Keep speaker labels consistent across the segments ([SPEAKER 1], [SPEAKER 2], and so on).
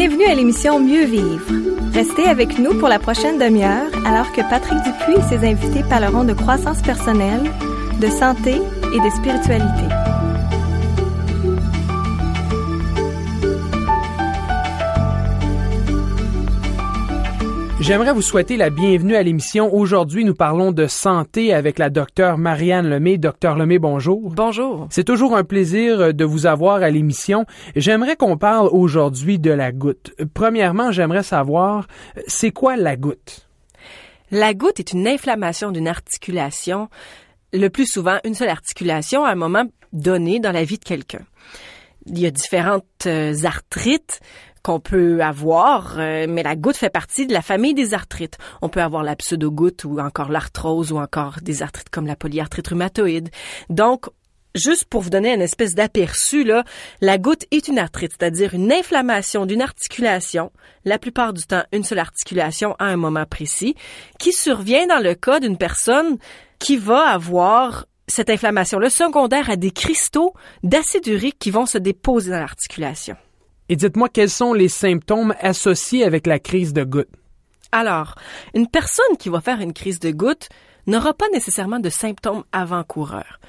[SPEAKER 1] Bienvenue à l'émission Mieux vivre. Restez avec nous pour la prochaine demi-heure alors que Patrick Dupuis et ses invités parleront de croissance personnelle, de santé et de spiritualité.
[SPEAKER 2] J'aimerais vous souhaiter la bienvenue à l'émission. Aujourd'hui, nous parlons de santé avec la docteure Marianne Lemay. Docteur Lemay, bonjour.
[SPEAKER 3] Bonjour.
[SPEAKER 2] C'est toujours un plaisir de vous avoir à l'émission. J'aimerais qu'on parle aujourd'hui de la goutte. Premièrement, j'aimerais savoir, c'est quoi la goutte?
[SPEAKER 3] La goutte est une inflammation d'une articulation, le plus souvent une seule articulation à un moment donné dans la vie de quelqu'un. Il y a différentes arthrites qu'on peut avoir, mais la goutte fait partie de la famille des arthrites. On peut avoir la pseudogoutte ou encore l'arthrose ou encore des arthrites comme la polyarthrite rhumatoïde. Donc, juste pour vous donner une espèce d'aperçu, là, la goutte est une arthrite, c'est-à-dire une inflammation d'une articulation, la plupart du temps une seule articulation à un moment précis, qui survient dans le cas d'une personne qui va avoir cette inflammation-là secondaire à des cristaux d'acide urique qui vont se déposer dans l'articulation.
[SPEAKER 2] Et dites-moi, quels sont les symptômes associés avec la crise de goutte?
[SPEAKER 3] Alors, une personne qui va faire une crise de goutte n'aura pas nécessairement de symptômes avant-coureurs.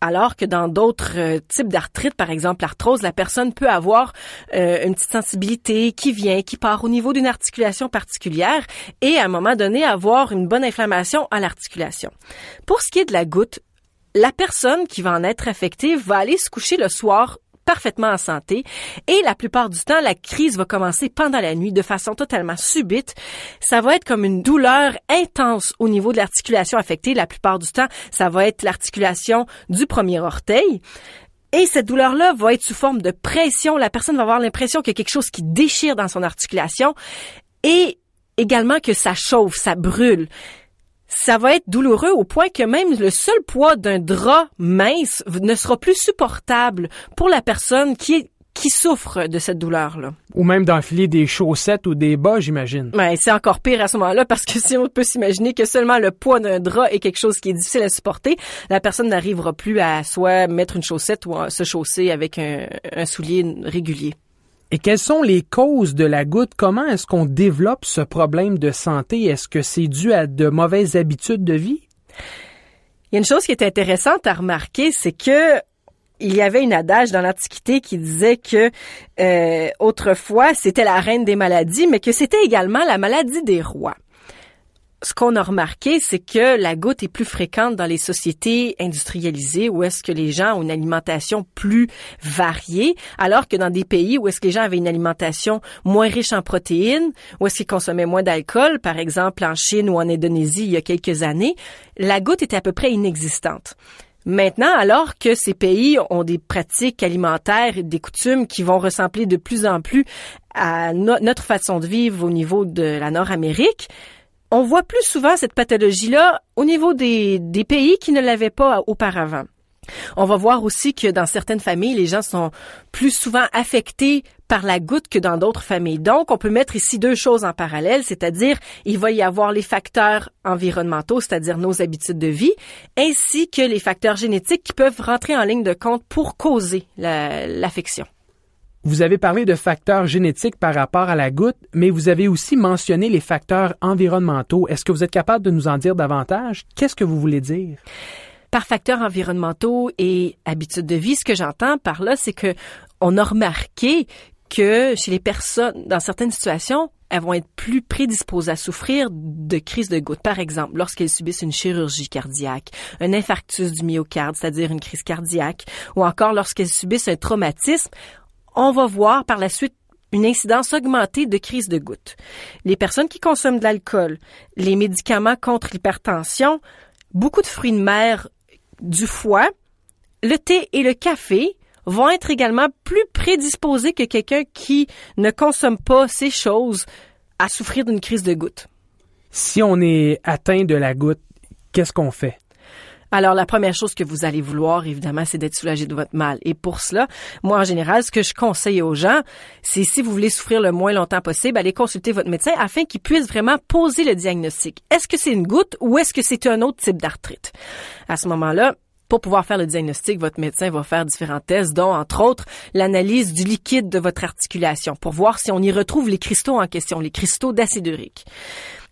[SPEAKER 3] Alors que dans d'autres types d'arthrite, par exemple l'arthrose, la personne peut avoir une petite sensibilité qui part au niveau d'une articulation particulière et à un moment donné avoir une bonne inflammation à l'articulation. Pour ce qui est de la goutte, la personne qui va en être affectée va aller se coucher le soir parfaitement en santé et la plupart du temps, la crise va commencer pendant la nuit de façon totalement subite. Ça va être comme une douleur intense au niveau de l'articulation affectée. La plupart du temps, ça va être l'articulation du premier orteil. Et cette douleur-là va être sous forme de pression. La personne va avoir l'impression qu'il y a quelque chose qui déchire dans son articulation et également que ça chauffe, ça brûle. Ça va être douloureux au point que même le seul poids d'un drap mince ne sera plus supportable pour la personne qui souffre de cette douleur-là.
[SPEAKER 2] Ou même d'enfiler des chaussettes ou des bas, j'imagine.
[SPEAKER 3] Ouais, c'est encore pire à ce moment-là parce que si on peut s'imaginer que seulement le poids d'un drap est quelque chose qui est difficile à supporter, la personne n'arrivera plus à soit mettre une chaussette ou à se chausser avec un soulier régulier.
[SPEAKER 2] Et quelles sont les causes de la goutte? Comment est-ce qu'on développe ce problème de santé? Est-ce que c'est dû à de mauvaises habitudes de vie?
[SPEAKER 3] Il y a une chose qui est intéressante à remarquer, c'est que il y avait une adage dans l'Antiquité qui disait que autrefois, c'était la reine des maladies, mais que c'était également la maladie des rois. Ce qu'on a remarqué, c'est que la goutte est plus fréquente dans les sociétés industrialisées où est-ce que les gens ont une alimentation plus variée, alors que dans des pays où est-ce que les gens avaient une alimentation moins riche en protéines, où est-ce qu'ils consommaient moins d'alcool, par exemple en Chine ou en Indonésie il y a quelques années, la goutte était à peu près inexistante. Maintenant, alors que ces pays ont des pratiques alimentaires et des coutumes qui vont ressembler de plus en plus à notre façon de vivre au niveau de la Nord-Amérique, on voit plus souvent cette pathologie-là au niveau des pays qui ne l'avaient pas auparavant. On va voir aussi que dans certaines familles, les gens sont plus souvent affectés par la goutte que dans d'autres familles. Donc, on peut mettre ici deux choses en parallèle, c'est-à-dire il va y avoir les facteurs environnementaux, c'est-à-dire nos habitudes de vie, ainsi que les facteurs génétiques qui peuvent rentrer en ligne de compte pour causer l'affection.
[SPEAKER 2] Vous avez parlé de facteurs génétiques par rapport à la goutte, mais vous avez aussi mentionné les facteurs environnementaux. Est-ce que vous êtes capable de nous en dire davantage? Qu'est-ce que vous voulez dire?
[SPEAKER 3] Par facteurs environnementaux et habitudes de vie, ce que j'entends par là, c'est que on a remarqué que chez les personnes, dans certaines situations, elles vont être plus prédisposées à souffrir de crises de goutte. Par exemple, lorsqu'elles subissent une chirurgie cardiaque, un infarctus du myocarde, c'est-à-dire une crise cardiaque, ou encore lorsqu'elles subissent un traumatisme, on va voir par la suite une incidence augmentée de crises de goutte. Les personnes qui consomment de l'alcool, les médicaments contre l'hypertension, beaucoup de fruits de mer, du foie, le thé et le café vont être également plus prédisposés que quelqu'un qui ne consomme pas ces choses à souffrir d'une crise de goutte.
[SPEAKER 2] Si on est atteint de la goutte, qu'est-ce qu'on fait?
[SPEAKER 3] Alors, la première chose que vous allez vouloir, évidemment, c'est d'être soulagé de votre mal. Et pour cela, moi, en général, ce que je conseille aux gens, c'est si vous voulez souffrir le moins longtemps possible, allez consulter votre médecin afin qu'il puisse vraiment poser le diagnostic. Est-ce que c'est une goutte ou est-ce que c'est un autre type d'arthrite? À ce moment-là, Pour pouvoir faire le diagnostic, votre médecin va faire différents tests, dont, entre autres, l'analyse du liquide de votre articulation pour voir si on y retrouve les cristaux en question, les cristaux d'acide urique.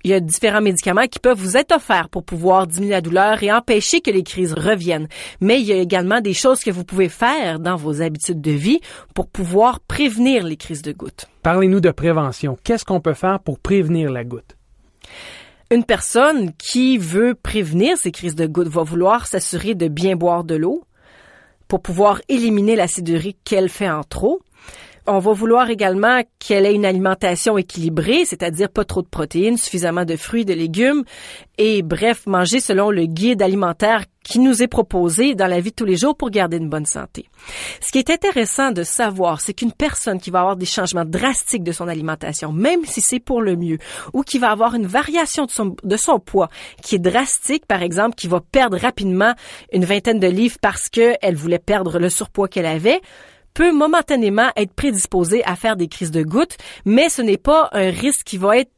[SPEAKER 3] Il y a différents médicaments qui peuvent vous être offerts pour pouvoir diminuer la douleur et empêcher que les crises reviennent. Mais il y a également des choses que vous pouvez faire dans vos habitudes de vie pour pouvoir prévenir les crises de gouttes.
[SPEAKER 2] Parlez-nous de prévention. Qu'est-ce qu'on peut faire pour prévenir la goutte?
[SPEAKER 3] Une personne qui veut prévenir ces crises de gouttes va vouloir s'assurer de bien boire de l'eau pour pouvoir éliminer l'acide urique qu'elle fait en trop. On va vouloir également qu'elle ait une alimentation équilibrée, c'est-à-dire pas trop de protéines, suffisamment de fruits, de légumes et bref, manger selon le guide alimentaire qui nous est proposé dans la vie de tous les jours pour garder une bonne santé. Ce qui est intéressant de savoir, c'est qu'une personne qui va avoir des changements drastiques de son alimentation, même si c'est pour le mieux, ou qui va avoir une variation de son poids qui est drastique, par exemple, qui va perdre rapidement une vingtaine de livres parce qu'elle voulait perdre le surpoids qu'elle avait, peut momentanément être prédisposé à faire des crises de gouttes, mais ce n'est pas un risque qui va être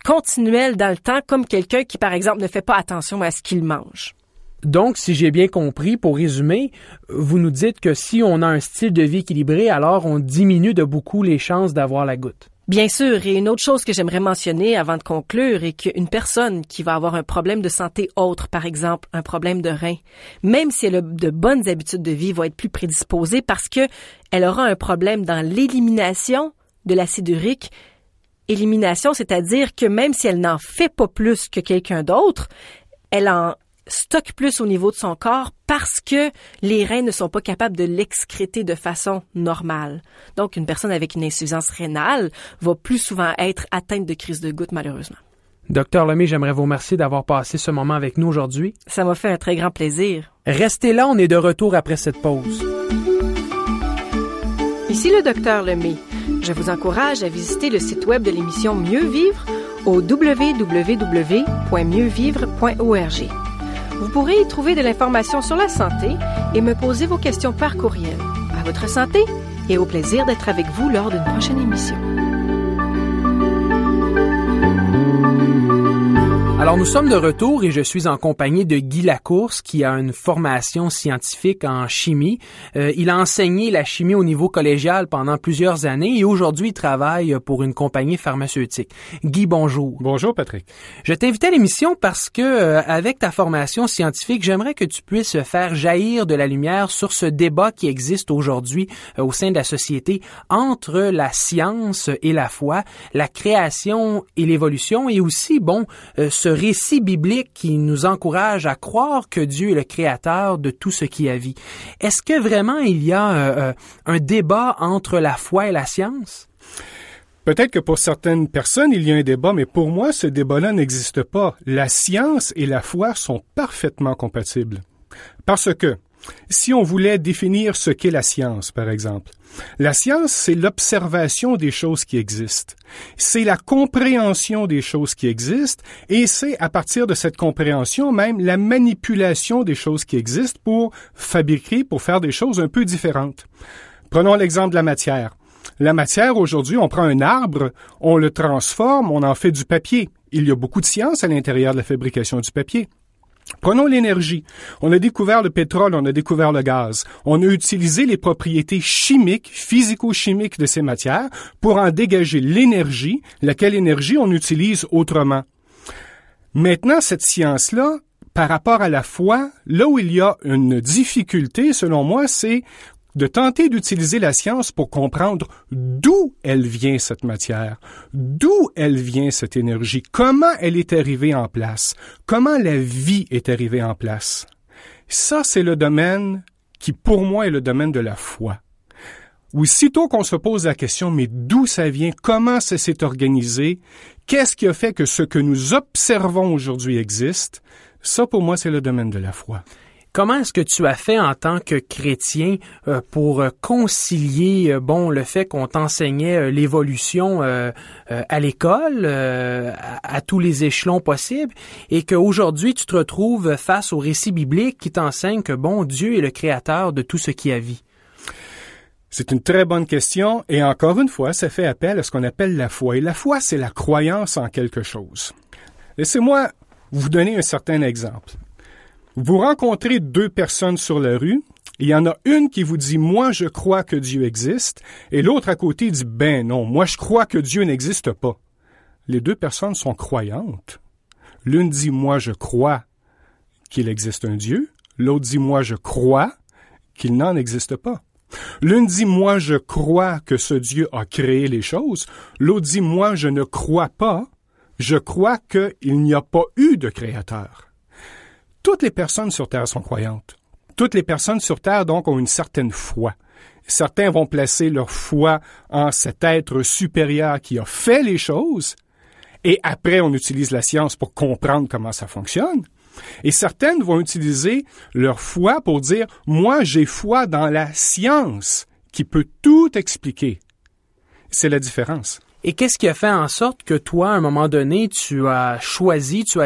[SPEAKER 3] continuel dans le temps, comme quelqu'un qui, par exemple, ne fait pas attention à ce qu'il mange.
[SPEAKER 2] Donc, si j'ai bien compris, pour résumer, vous nous dites que si on a un style de vie équilibré, alors on diminue de beaucoup les chances d'avoir la goutte.
[SPEAKER 3] Bien sûr, et une autre chose que j'aimerais mentionner avant de conclure est qu'une personne qui va avoir un problème de santé autre, par exemple un problème de rein, même si elle a de bonnes habitudes de vie, va être plus prédisposée parce que elle aura un problème dans l'élimination de l'acide urique. Élimination, c'est-à-dire que même si elle n'en fait pas plus que quelqu'un d'autre, elle en stocke plus au niveau de son corps parce que les reins ne sont pas capables de l'excréter de façon normale. Donc, une personne avec une insuffisance rénale va plus souvent être atteinte de crise de goutte, malheureusement.
[SPEAKER 2] Docteur Lemay, j'aimerais vous remercier d'avoir passé ce moment avec nous aujourd'hui.
[SPEAKER 3] Ça m'a fait un très grand plaisir.
[SPEAKER 2] Restez là, on est de retour après cette pause.
[SPEAKER 3] Ici le Docteur Lemay. Je vous encourage à visiter le site web de l'émission Mieux Vivre au www.mieuxvivre.org. Vous pourrez y trouver de l'information sur la santé et me poser vos questions par courriel. À votre santé et au plaisir d'être avec vous lors d'une prochaine émission.
[SPEAKER 2] Alors, nous sommes de retour et je suis en compagnie de Guy Lacourse qui a une formation scientifique en chimie. Il a enseigné la chimie au niveau collégial pendant plusieurs années et aujourd'hui, il travaille pour une compagnie pharmaceutique. Guy, bonjour.
[SPEAKER 4] Bonjour, Patrick.
[SPEAKER 2] Je t'invitais à l'émission parce que, avec ta formation scientifique, j'aimerais que tu puisses faire jaillir de la lumière sur ce débat qui existe aujourd'hui au sein de la société entre la science et la foi, la création et l'évolution et aussi, ce récit biblique qui nous encourage à croire que Dieu est le créateur de tout ce qui a vie. Est-ce que vraiment il y a un débat entre la foi et la science?
[SPEAKER 4] Peut-être que pour certaines personnes, il y a un débat, mais pour moi, ce débat-là n'existe pas. La science et la foi sont parfaitement compatibles. Parce que, si on voulait définir ce qu'est la science, par exemple, la science, c'est l'observation des choses qui existent. C'est la compréhension des choses qui existent et c'est à partir de cette compréhension même la manipulation des choses qui existent pour fabriquer, pour faire des choses un peu différentes. Prenons l'exemple de la matière. La matière, aujourd'hui, on prend un arbre, on le transforme, on en fait du papier. Il y a beaucoup de science à l'intérieur de la fabrication du papier. Prenons l'énergie. On a découvert le pétrole, on a découvert le gaz. On a utilisé les propriétés chimiques, physico-chimiques de ces matières pour en dégager l'énergie, laquelle énergie on utilise autrement. Maintenant, cette science-là, par rapport à la foi, là où il y a une difficulté, selon moi, c'est de tenter d'utiliser la science pour comprendre d'où elle vient cette matière, d'où elle vient cette énergie, comment elle est arrivée en place, comment la vie est arrivée en place. Ça, c'est le domaine qui, pour moi, est le domaine de la foi. Aussitôt qu'on se pose la question, mais d'où ça vient, comment ça s'est organisé, qu'est-ce qui a fait que ce que nous observons aujourd'hui existe, ça, pour moi, c'est le domaine de la foi.
[SPEAKER 2] Comment est-ce que tu as fait en tant que chrétien pour concilier le fait qu'on t'enseignait l'évolution à l'école, à tous les échelons possibles, et qu'aujourd'hui tu te retrouves face au récit biblique qui t'enseigne que Dieu est le créateur de tout ce qui a vie?
[SPEAKER 4] C'est une très bonne question et encore une fois, ça fait appel à ce qu'on appelle la foi. Et la foi, c'est la croyance en quelque chose. Laissez-moi vous donner un certain exemple. Vous rencontrez deux personnes sur la rue, il y en a une qui vous dit « Moi, je crois que Dieu existe » et l'autre à côté dit « Ben non, moi, je crois que Dieu n'existe pas. » Les deux personnes sont croyantes. L'une dit « Moi, je crois qu'il existe un Dieu », l'autre dit « Moi, je crois qu'il n'en existe pas. » L'une dit « Moi, je crois que ce Dieu a créé les choses », l'autre dit « Moi, je ne crois pas, je crois qu'il n'y a pas eu de créateur. » Toutes les personnes sur Terre sont croyantes. Toutes les personnes sur Terre, donc, ont une certaine foi. Certains vont placer leur foi en cet être supérieur qui a fait les choses, et après, on utilise la science pour comprendre comment ça fonctionne. Et certaines vont utiliser leur foi pour dire « Moi, j'ai foi dans la science qui peut tout expliquer. » C'est la différence.
[SPEAKER 2] Et qu'est-ce qui a fait en sorte que toi, à un moment donné, tu as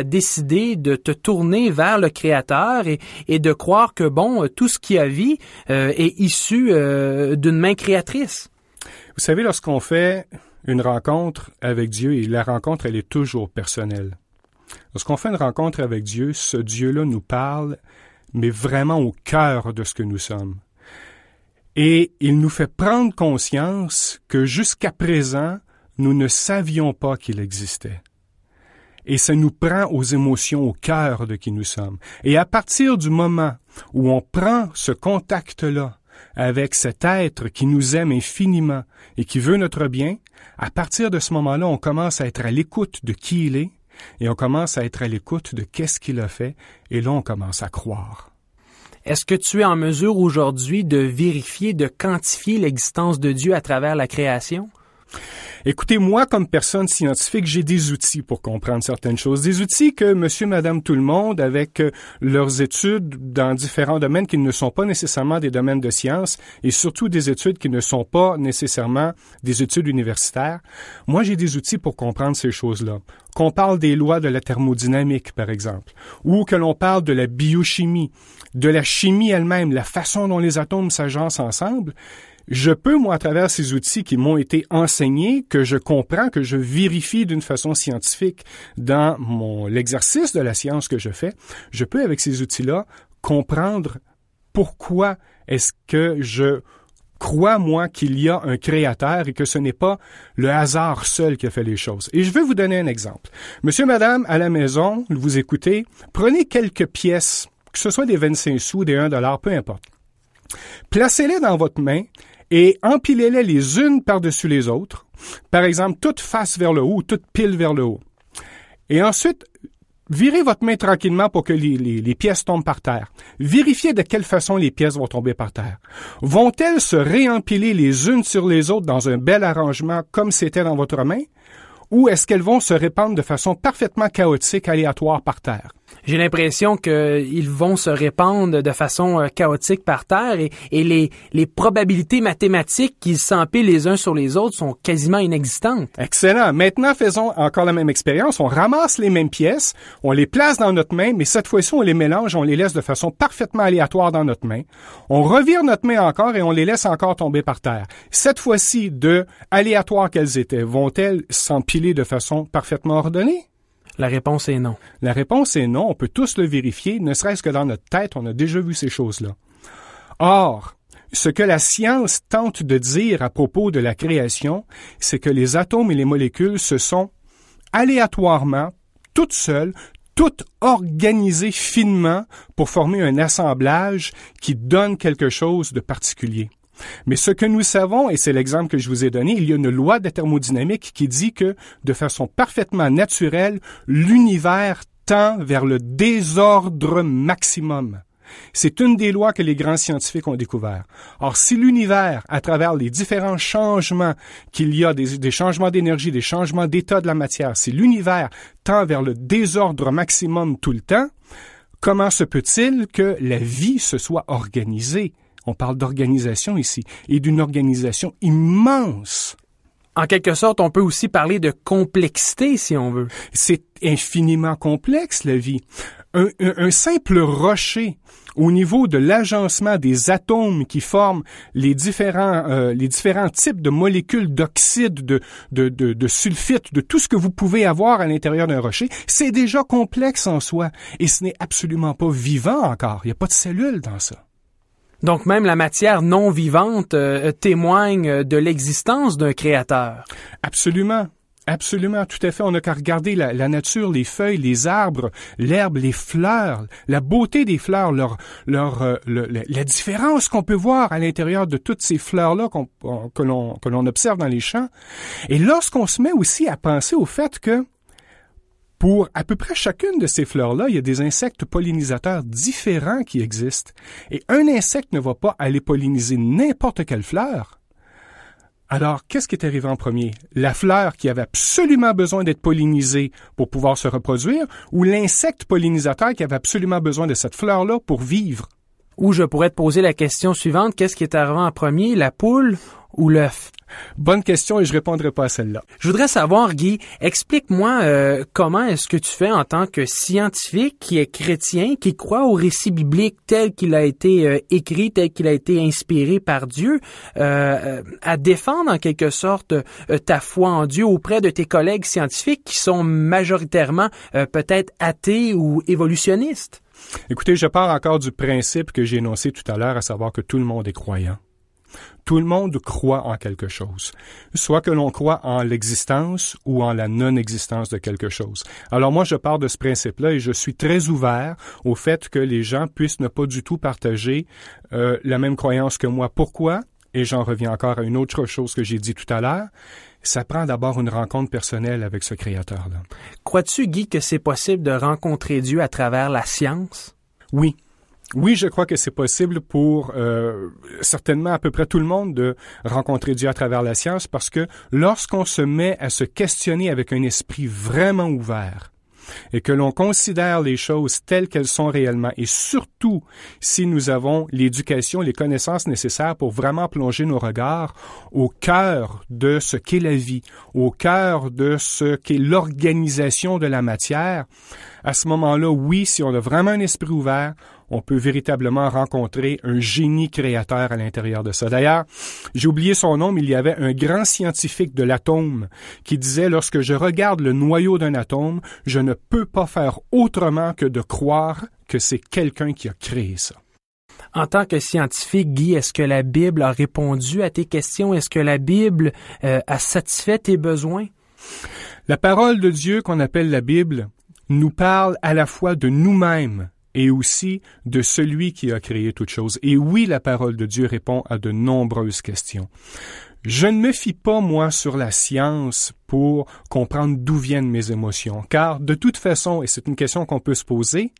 [SPEAKER 2] décidé de te tourner vers le Créateur et de croire que, bon, tout ce qui a vie est issu d'une main créatrice?
[SPEAKER 4] Vous savez, lorsqu'on fait une rencontre avec Dieu, et la rencontre, elle est toujours personnelle. Lorsqu'on fait une rencontre avec Dieu, ce Dieu-là nous parle, mais vraiment au cœur de ce que nous sommes. Et il nous fait prendre conscience que jusqu'à présent, nous ne savions pas qu'il existait. Et ça nous prend aux émotions, au cœur de qui nous sommes. Et à partir du moment où on prend ce contact-là avec cet être qui nous aime infiniment et qui veut notre bien, à partir de ce moment-là, on commence à être à l'écoute de qui il est et on commence à être à l'écoute de qu'est-ce qu'il a fait et là, on commence à croire.
[SPEAKER 2] Est-ce que tu es en mesure aujourd'hui de vérifier, de quantifier l'existence de Dieu à travers la création?
[SPEAKER 4] Écoutez, moi, comme personne scientifique, j'ai des outils pour comprendre certaines choses. Des outils que monsieur, madame, tout le monde, avec leurs études dans différents domaines qui ne sont pas nécessairement des domaines de sciences et surtout des études qui ne sont pas nécessairement des études universitaires. Moi, j'ai des outils pour comprendre ces choses-là. Qu'on parle des lois de la thermodynamique, par exemple, ou que l'on parle de la biochimie, de la chimie elle-même, la façon dont les atomes s'agencent ensemble. Je peux, moi, à travers ces outils qui m'ont été enseignés, que je comprends, que je vérifie d'une façon scientifique dans l'exercice de la science que je fais, je peux, avec ces outils-là, comprendre pourquoi est-ce que je crois, moi, qu'il y a un créateur et que ce n'est pas le hasard seul qui a fait les choses. Et je vais vous donner un exemple. Monsieur, madame, à la maison, vous écoutez, prenez quelques pièces, que ce soit des 25 sous, des 1 $, peu importe. Placez-les dans votre main et empilez-les les unes par-dessus les autres. Par exemple, toutes face vers le haut, toutes pile vers le haut. Et ensuite, virez votre main tranquillement pour que les pièces tombent par terre. Vérifiez de quelle façon les pièces vont tomber par terre. Vont-elles se réempiler les unes sur les autres dans un bel arrangement comme c'était dans votre main? Ou est-ce qu'elles vont se répandre de façon parfaitement chaotique, aléatoire par terre?
[SPEAKER 2] J'ai l'impression qu'ils vont se répandre de façon chaotique par terre et les probabilités mathématiques qu'ils s'empilent les uns sur les autres sont quasiment inexistantes.
[SPEAKER 4] Excellent. Maintenant, faisons encore la même expérience. On ramasse les mêmes pièces, on les place dans notre main, mais cette fois-ci, on les mélange, on les laisse de façon parfaitement aléatoire dans notre main. On revire notre main encore et on les laisse encore tomber par terre. Cette fois-ci, de aléatoires qu'elles étaient, vont-elles s'empiler de façon parfaitement ordonnée?
[SPEAKER 2] La réponse est non.
[SPEAKER 4] La réponse est non. On peut tous le vérifier, ne serait-ce que dans notre tête, on a déjà vu ces choses-là. Or, ce que la science tente de dire à propos de la création, c'est que les atomes et les molécules se sont aléatoirement, toutes seules, toutes organisées finement pour former un assemblage qui donne quelque chose de particulier. Mais ce que nous savons, et c'est l'exemple que je vous ai donné, il y a une loi de thermodynamique qui dit que, de façon parfaitement naturelle, l'univers tend vers le désordre maximum. C'est une des lois que les grands scientifiques ont découvert. Or, si l'univers, à travers les différents changements qu'il y a, des changements d'énergie, des changements d'état de la matière, si l'univers tend vers le désordre maximum tout le temps, comment se peut-il que la vie se soit organisée? On parle d'organisation ici, et d'une organisation immense.
[SPEAKER 2] En quelque sorte, on peut aussi parler de complexité, si on veut.
[SPEAKER 4] C'est infiniment complexe, la vie. Un simple rocher au niveau de l'agencement des atomes qui forment les différents types de molécules d'oxyde, de sulfite, de tout ce que vous pouvez avoir à l'intérieur d'un rocher, c'est déjà complexe en soi. Et ce n'est absolument pas vivant encore. Il n'y a pas de cellules dans ça.
[SPEAKER 2] Donc même la matière non vivante témoigne de l'existence d'un créateur.
[SPEAKER 4] Absolument. Absolument, tout à fait. On n'a qu'à regarder la nature, les feuilles, les arbres, l'herbe, les fleurs, la beauté des fleurs, la différence qu'on peut voir à l'intérieur de toutes ces fleurs-là que l'on observe dans les champs. Et lorsqu'on se met aussi à penser au fait que pour à peu près chacune de ces fleurs-là, il y a des insectes pollinisateurs différents qui existent. Et un insecte ne va pas aller polliniser n'importe quelle fleur. Alors, qu'est-ce qui est arrivé en premier? La fleur qui avait absolument besoin d'être pollinisée pour pouvoir se reproduire ou l'insecte pollinisateur qui avait absolument besoin de cette fleur-là pour vivre?
[SPEAKER 2] Ou je pourrais te poser la question suivante, qu'est-ce qui est arrivé en premier, la poule ou l'œuf?
[SPEAKER 4] Bonne question et je répondrai pas à celle-là.
[SPEAKER 2] Je voudrais savoir, Guy, explique-moi comment est-ce que tu fais en tant que scientifique qui est chrétien, qui croit au récit biblique tel qu'il a été écrit, tel qu'il a été inspiré par Dieu, à défendre en quelque sorte ta foi en Dieu auprès de tes collègues scientifiques qui sont majoritairement peut-être athées ou évolutionnistes.
[SPEAKER 4] Écoutez, je pars encore du principe que j'ai énoncé tout à l'heure, à savoir que tout le monde est croyant. Tout le monde croit en quelque chose, soit que l'on croit en l'existence ou en la non-existence de quelque chose. Alors moi, je pars de ce principe-là et je suis très ouvert au fait que les gens puissent ne pas du tout partager la même croyance que moi. Pourquoi? Et j'en reviens encore à une autre chose que j'ai dit tout à l'heure. Ça prend d'abord une rencontre personnelle avec ce Créateur-là.
[SPEAKER 2] Crois-tu, Guy, que c'est possible de rencontrer Dieu à travers la science?
[SPEAKER 4] Oui. Oui, je crois que c'est possible pour certainement à peu près tout le monde de rencontrer Dieu à travers la science parce que lorsqu'on se met à se questionner avec un esprit vraiment ouvert et que l'on considère les choses telles qu'elles sont réellement et surtout si nous avons l'éducation, les connaissances nécessaires pour vraiment plonger nos regards au cœur de ce qu'est la vie, au cœur de ce qu'est l'organisation de la matière, à ce moment-là, oui, si on a vraiment un esprit ouvert, on peut véritablement rencontrer un génie créateur à l'intérieur de ça. D'ailleurs, j'ai oublié son nom, mais il y avait un grand scientifique de l'atome qui disait « Lorsque je regarde le noyau d'un atome, je ne peux pas faire autrement que de croire que c'est quelqu'un qui a créé ça. »
[SPEAKER 2] En tant que scientifique, Guy, est-ce que la Bible a répondu à tes questions? Est-ce que la Bible a satisfait tes besoins?
[SPEAKER 4] La parole de Dieu qu'on appelle la Bible nous parle à la fois de nous-mêmes et aussi de celui qui a créé toutes choses. Et oui, la parole de Dieu répond à de nombreuses questions. Je ne me fie pas, moi, sur la science pour comprendre d'où viennent mes émotions, car de toute façon, et c'est une question qu'on peut se poser,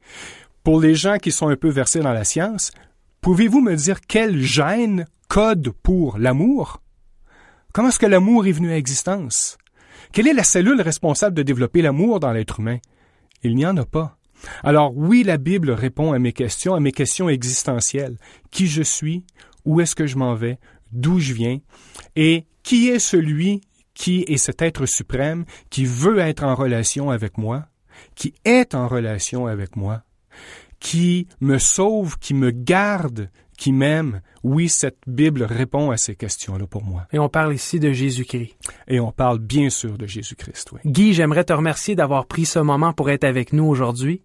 [SPEAKER 4] pour les gens qui sont un peu versés dans la science, pouvez-vous me dire quel gène code pour l'amour? Comment est-ce que l'amour est venu à existence? Quelle est la cellule responsable de développer l'amour dans l'être humain? Il n'y en a pas. Alors oui, la Bible répond à mes questions existentielles. Qui je suis? Où est-ce que je m'en vais? D'où je viens? Et qui est celui qui est cet être suprême qui veut être en relation avec moi, qui est en relation avec moi, qui me sauve, qui me garde, qui m'aime? Oui, cette Bible répond à ces questions-là pour moi.
[SPEAKER 2] Et on parle ici de Jésus-Christ.
[SPEAKER 4] Et on parle bien sûr de Jésus-Christ, oui.
[SPEAKER 2] Guy, j'aimerais te remercier d'avoir pris ce moment pour être avec nous aujourd'hui.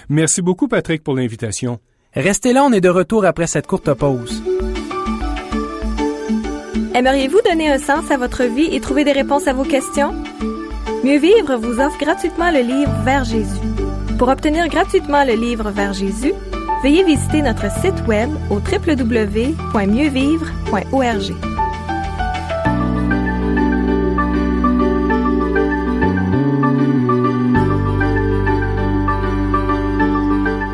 [SPEAKER 4] Merci beaucoup, Patrick, pour l'invitation.
[SPEAKER 2] Restez là, on est de retour après cette courte pause.
[SPEAKER 1] Aimeriez-vous donner un sens à votre vie et trouver des réponses à vos questions? Mieux vivre vous offre gratuitement le livre Vers Jésus. Pour obtenir gratuitement le livre Vers Jésus, veuillez visiter notre site web au www.mieuxvivre.org.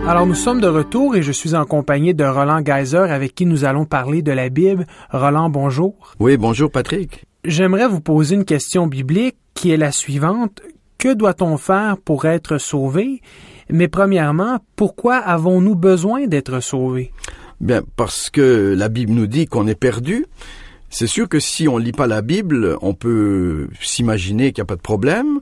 [SPEAKER 2] Alors nous sommes de retour et je suis en compagnie de Roland Geiser avec qui nous allons parler de la Bible. Roland, bonjour.
[SPEAKER 5] Oui, bonjour Patrick.
[SPEAKER 2] J'aimerais vous poser une question biblique qui est la suivante. Que doit-on faire pour être sauvé? Mais premièrement, pourquoi avons-nous besoin d'être sauvés?
[SPEAKER 5] Bien, parce que la Bible nous dit qu'on est perdu. C'est sûr que si on lit pas la Bible, on peut s'imaginer qu'il n'y a pas de problème,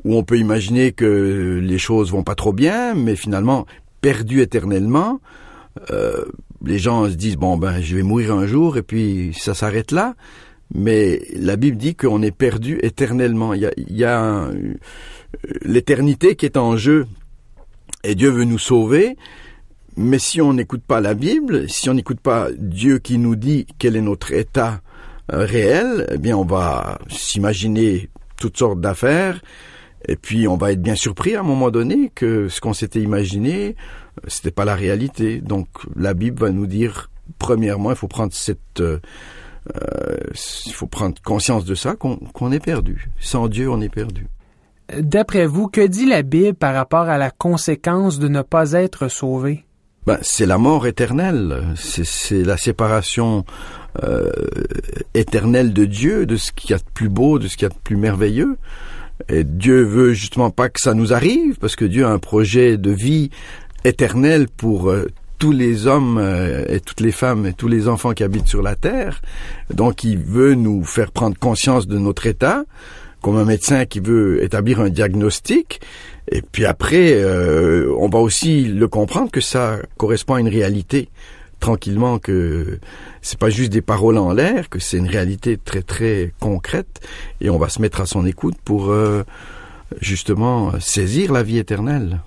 [SPEAKER 5] où on peut imaginer que les choses vont pas trop bien, mais finalement perdu éternellement. Les gens se disent je vais mourir un jour et puis ça s'arrête là. Mais la Bible dit qu'on est perdu éternellement. Il y a l'éternité qui est en jeu et Dieu veut nous sauver. Mais si on n'écoute pas la Bible, si on n'écoute pas Dieu qui nous dit quel est notre état réel, eh bien on va s'imaginer toutes sortes d'affaires et puis on va être bien surpris à un moment donné que ce qu'on s'était imaginé, c'était pas la réalité. Donc la Bible va nous dire, premièrement, il faut prendre conscience de ça, qu'on est perdu. Sans Dieu, on est perdu.
[SPEAKER 2] D'après vous, que dit la Bible par rapport à la conséquence de ne pas être sauvé?
[SPEAKER 5] C'est la mort éternelle. C'est la séparation éternelle de Dieu, de ce qu'il y a de plus beau, de ce qu'il y a de plus merveilleux. Et Dieu veut justement pas que ça nous arrive, parce que Dieu a un projet de vie éternelle pour tous les hommes et toutes les femmes et tous les enfants qui habitent sur la terre. Donc il veut nous faire prendre conscience de notre état, comme un médecin qui veut établir un diagnostic. Et puis après, on va aussi le comprendre que ça correspond à une réalité, tranquillement, que c'est pas juste des paroles en l'air, que c'est une réalité très très concrète, et on va se mettre à son écoute pour justement saisir la vie éternelle.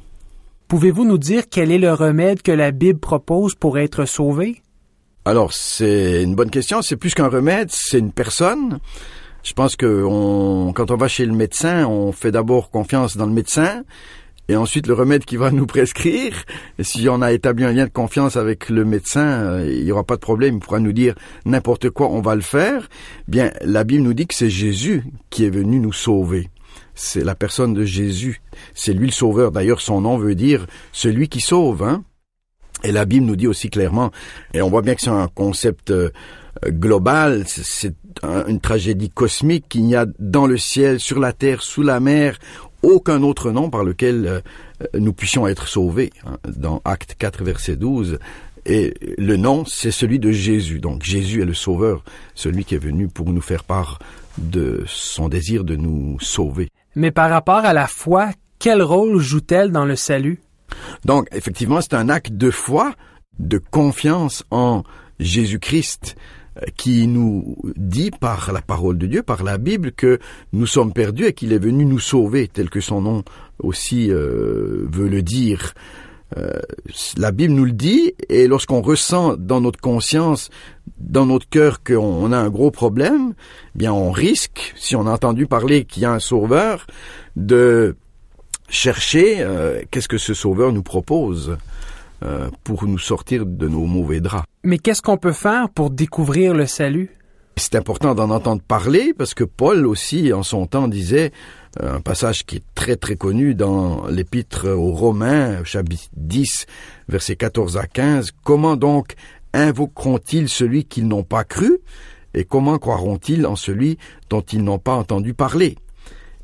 [SPEAKER 2] Pouvez-vous nous dire quel est le remède que la Bible propose pour être sauvé?
[SPEAKER 5] Alors, c'est une bonne question. C'est plus qu'un remède, c'est une personne. Je pense que quand on va chez le médecin, on fait d'abord confiance dans le médecin et ensuite le remède qu'il va nous prescrire. Et si on a établi un lien de confiance avec le médecin, il n'y aura pas de problème, il pourra nous dire n'importe quoi, on va le faire. Bien, la Bible nous dit que c'est Jésus qui est venu nous sauver. C'est la personne de Jésus. C'est lui le sauveur. D'ailleurs, son nom veut dire celui qui sauve, hein. Et la Bible nous dit aussi clairement, et on voit bien que c'est un concept global, c'est une tragédie cosmique, qu'il n'y a dans le ciel, sur la terre, sous la mer, aucun autre nom par lequel nous puissions être sauvés, hein, dans Actes 4, verset 12. Et le nom, c'est celui de Jésus. Donc Jésus est le sauveur, celui qui est venu pour nous faire part de son désir de nous sauver.
[SPEAKER 2] Mais par rapport à la foi, quel rôle joue-t-elle dans le salut?
[SPEAKER 5] Donc, effectivement, c'est un acte de foi, de confiance en Jésus-Christ, qui nous dit par la parole de Dieu, par la Bible, que nous sommes perdus et qu'il est venu nous sauver, tel que son nom aussi veut le dire. La Bible nous le dit, et lorsqu'on ressent dans notre conscience, dans notre cœur qu'on a un gros problème, eh bien on risque, si on a entendu parler qu'il y a un sauveur, de chercher qu'est-ce que ce sauveur nous propose pour nous sortir de nos mauvais draps.
[SPEAKER 2] Mais qu'est-ce qu'on peut faire pour découvrir le salut?
[SPEAKER 5] C'est important d'en entendre parler, parce que Paul aussi, en son temps, disait, un passage qui est très très connu dans l'épître aux Romains, chapitre 10, versets 14 à 15, « Comment donc invoqueront-ils celui qu'ils n'ont pas cru, et comment croiront-ils en celui dont ils n'ont pas entendu parler?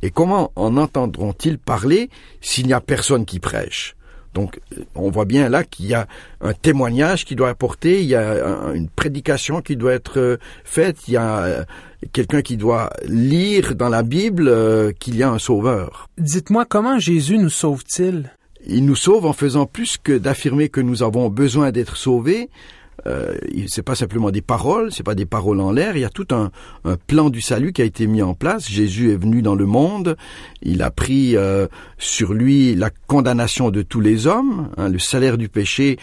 [SPEAKER 5] Et comment en entendront-ils parler s'il n'y a personne qui prêche ?» Donc, on voit bien là qu'il y a un témoignage qui doit apporter, il y a une prédication qui doit être faite, il y a quelqu'un qui doit lire dans la Bible qu'il y a un sauveur.
[SPEAKER 2] Dites-moi, comment Jésus nous sauve-t-il?
[SPEAKER 5] Il nous sauve en faisant plus que d'affirmer que nous avons besoin d'être sauvés. C'est pas simplement des paroles, c'est pas des paroles en l'air, il y a tout un plan du salut qui a été mis en place. Jésus est venu dans le monde, il a pris sur lui la condamnation de tous les hommes, hein, le salaire du péché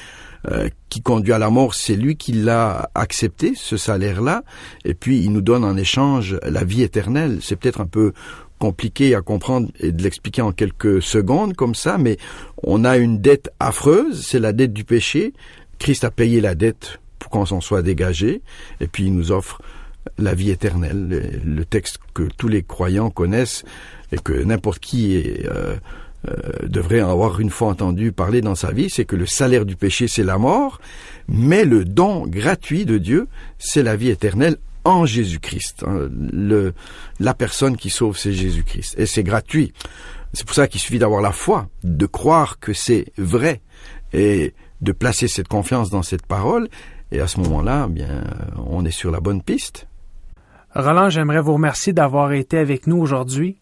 [SPEAKER 5] qui conduit à la mort, c'est lui qui l'a accepté, ce salaire-là, et puis il nous donne en échange la vie éternelle. C'est peut-être un peu compliqué à comprendre et de l'expliquer en quelques secondes comme ça, mais on a une dette affreuse, c'est la dette du péché. Christ a payé la dette pour qu'on s'en soit dégagé, et puis il nous offre la vie éternelle, le texte que tous les croyants connaissent et que n'importe qui devrait en avoir une fois entendu parler dans sa vie, c'est que le salaire du péché, c'est la mort, mais le don gratuit de Dieu, c'est la vie éternelle en Jésus-Christ. La personne qui sauve, c'est Jésus-Christ, et c'est gratuit. C'est pour ça qu'il suffit d'avoir la foi, de croire que c'est vrai, et de placer cette confiance dans cette parole, et à ce moment-là, bien, on est sur la bonne piste.
[SPEAKER 2] Roland, j'aimerais vous remercier d'avoir été avec nous aujourd'hui.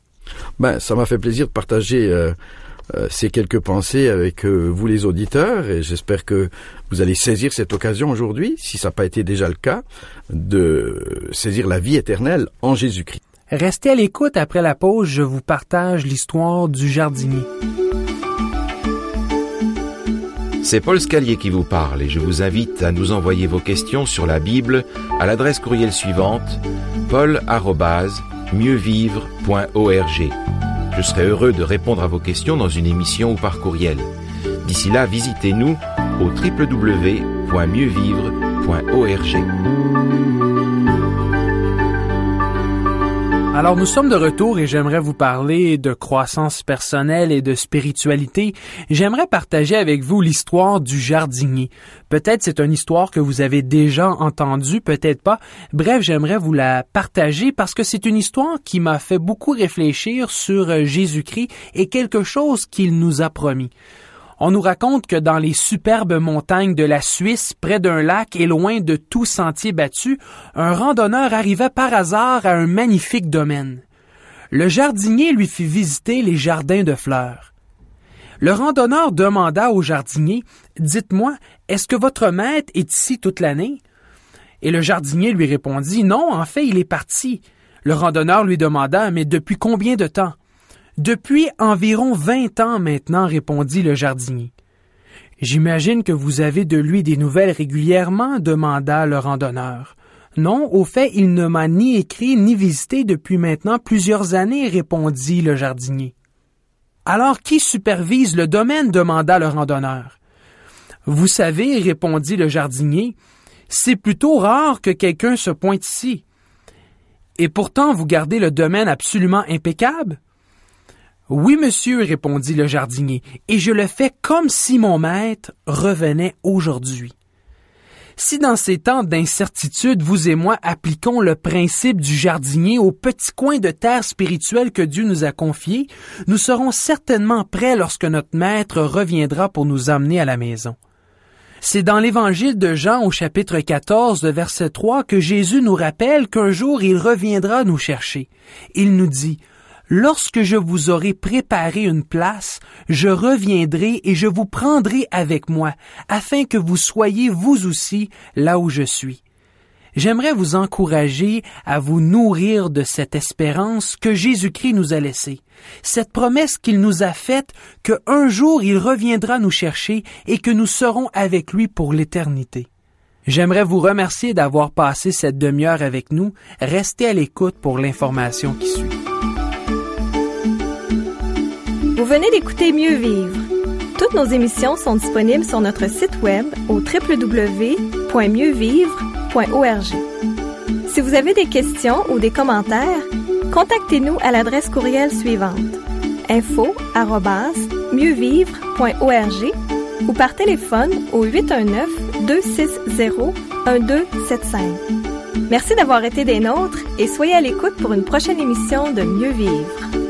[SPEAKER 5] Ça m'a fait plaisir de partager ces quelques pensées avec vous les auditeurs, et j'espère que vous allez saisir cette occasion aujourd'hui, si ça n'a pas été déjà le cas, de saisir la vie éternelle en Jésus-Christ.
[SPEAKER 2] Restez à l'écoute. Après la pause, je vous partage l'histoire du jardinier.
[SPEAKER 6] C'est Paul Scalier qui vous parle et je vous invite à nous envoyer vos questions sur la Bible à l'adresse courriel suivante paul@mieuxvivre.org. Je serai heureux de répondre à vos questions dans une émission ou par courriel. D'ici là, visitez-nous au www.mieuxvivre.org.
[SPEAKER 2] Alors, nous sommes de retour et j'aimerais vous parler de croissance personnelle et de spiritualité. J'aimerais partager avec vous l'histoire du jardinier. Peut-être c'est une histoire que vous avez déjà entendue, peut-être pas. Bref, j'aimerais vous la partager parce que c'est une histoire qui m'a fait beaucoup réfléchir sur Jésus-Christ et quelque chose qu'il nous a promis. On nous raconte que dans les superbes montagnes de la Suisse, près d'un lac et loin de tout sentier battu, un randonneur arriva par hasard à un magnifique domaine. Le jardinier lui fit visiter les jardins de fleurs. Le randonneur demanda au jardinier, « Dites-moi, est-ce que votre maître est ici toute l'année? » Et le jardinier lui répondit, « Non, en fait, il est parti. » Le randonneur lui demanda, « Mais depuis combien de temps? » « Depuis environ 20 ans maintenant, répondit le jardinier. « J'imagine que vous avez de lui des nouvelles régulièrement, demanda le randonneur. « Non, au fait, il ne m'a ni écrit ni visité depuis maintenant plusieurs années, répondit le jardinier. « Alors, qui supervise le domaine? Demanda le randonneur. « Vous savez, répondit le jardinier, c'est plutôt rare que quelqu'un se pointe ici. Et pourtant, vous gardez le domaine absolument impeccable? » Oui, monsieur, répondit le jardinier, et je le fais comme si mon maître revenait aujourd'hui. Si dans ces temps d'incertitude, vous et moi appliquons le principe du jardinier au petit coin de terre spirituelle que Dieu nous a confié, nous serons certainement prêts lorsque notre maître reviendra pour nous emmener à la maison. C'est dans l'Évangile de Jean au chapitre 14, verset 3, que Jésus nous rappelle qu'un jour il reviendra nous chercher. Il nous dit « Lorsque je vous aurai préparé une place, je reviendrai et je vous prendrai avec moi, afin que vous soyez vous aussi là où je suis. » J'aimerais vous encourager à vous nourrir de cette espérance que Jésus-Christ nous a laissée, cette promesse qu'il nous a faite qu'un jour il reviendra nous chercher et que nous serons avec lui pour l'éternité. J'aimerais vous remercier d'avoir passé cette demi-heure avec nous. Restez à l'écoute pour l'information qui suit.
[SPEAKER 1] Vous venez d'écouter Mieux vivre. Toutes nos émissions sont disponibles sur notre site web au www.mieuxvivre.org. Si vous avez des questions ou des commentaires, contactez-nous à l'adresse courriel suivante: info@mieuxvivre.org ou par téléphone au 819-260-1275. Merci d'avoir été des nôtres et soyez à l'écoute pour une prochaine émission de Mieux vivre.